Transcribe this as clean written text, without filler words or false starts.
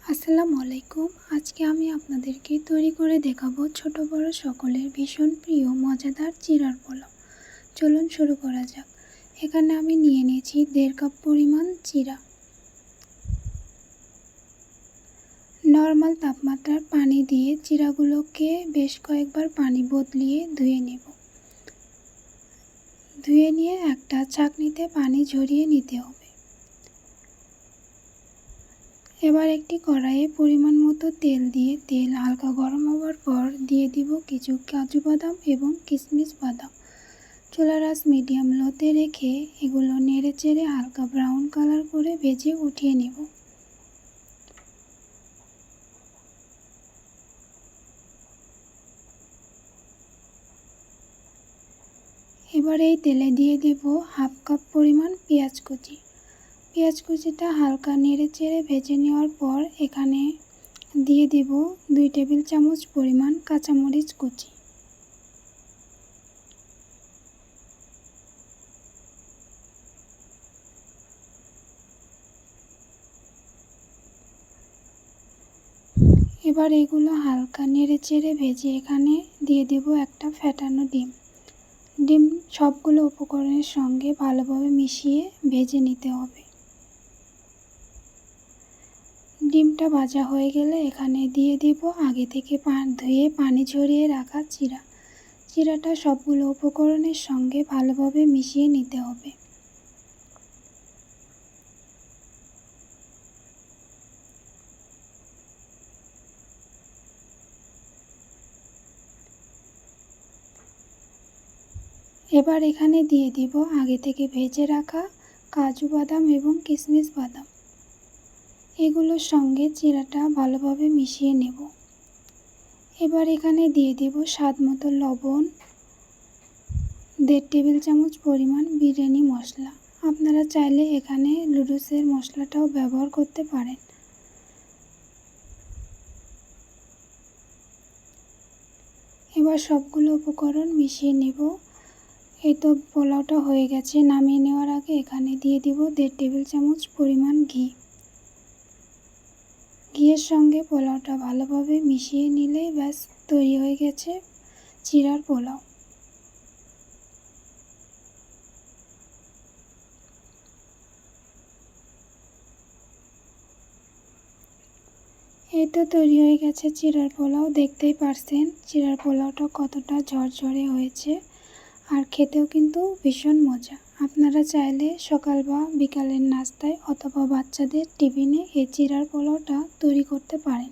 আসসালামু আলাইকুম। আজকে আমি আপনাদেরকে তৈরি করে দেখাবো ছোট বড় সকলের ভীষণ প্রিয় মজাদার চিড়ার পোলাও। চলুন শুরু করা যাক। এখানে আমি নিয়ে নিয়েছি 1.5 কাপ পরিমাণ চিড়া। নর্মাল তাপমাত্রার পানি দিয়ে চিড়াগুলোকে বেশ কয়েকবার পানি বদলিয়ে ধুয়ে নেব। ধুয়ে নিয়ে একটা ছাঁকনিতে পানি ঝরিয়ে নিতে হবে। এবার একটি কড়াইয়ে পরিমাণ মতো তেল দিয়ে তেল হালকা গরম হওয়ার পর দিয়ে দিব কিছু কাজু বাদাম এবং কিশমিশ বাদাম। চুলার আঁচ মিডিয়াম লোতে রেখে এগুলো নেড়ে চেড়ে হালকা ব্রাউন কালার করে ভেজে উঠিয়ে নেব। এবার এই তেলে দিয়ে দেব হাফ কাপ পরিমাণ পেঁয়াজ কুচি। পেঁয়াজ কুচিটা হালকা নেড়ে চেড়ে ভেজে নেওয়ার পর এখানে দিয়ে দেব 2 টেবিল চামচ পরিমাণ কাঁচামরিচ কুচি। এবার এগুলো হালকা নেড়ে চেড়ে ভেজে এখানে দিয়ে দেব একটা ফেটানো ডিম। ডিম সবগুলো উপকরণের সঙ্গে ভালোভাবে মিশিয়ে ভেজে নিতে হবে। ডিমটা ভাজা হয়ে গেলে এখানে দিয়ে দেব আগে থেকে ধুয়ে পানি ঝরিয়ে রাখা চিড়া। চিড়াটা সবগুলো উপকরণের সঙ্গে ভালোভাবে মিশিয়ে নিতে হবে। এবার এখানে দিয়ে দিব আগে থেকে ভেজে রাখা কাজু বাদাম এবং কিশমিশ বাদাম। এগুলোর সঙ্গে চিড়াটা ভালোভাবে মিশিয়ে নেব। এবার এখানে দিয়ে দেব স্বাদ মতো লবণ, 1.5 টেবিল চামচ পরিমাণ বিরিয়ানি মশলা। আপনারা চাইলে এখানে নুডলসের মশলাটাও ব্যবহার করতে পারেন। এবার সবগুলো উপকরণ মিশিয়ে নেব। এই তো পোলাওটা হয়ে গেছে। নামিয়ে নেওয়ার আগে এখানে দিয়ে দিব 1.5 টেবিল চামচ পরিমাণ ঘি। ঘিয়ের সঙ্গে পোলাওটা ভালোভাবে মিশিয়ে নিলেই ব্যাস তৈরি হয়ে গেছে চিড়ার পোলাও। এই তো তৈরি হয়ে গেছে চিড়ার পোলাও। দেখতেই পারছেন চিড়ার পোলাওটা কতটা ঝরঝরে হয়েছে, আর খেতেও কিন্তু ভীষণ মজা। আপনারা চাইলে সকাল বা বিকালের নাস্তায় অথবা বাচ্চাদের টিফিনে এই চিড়ার পোলাওটা তৈরি করতে পারেন।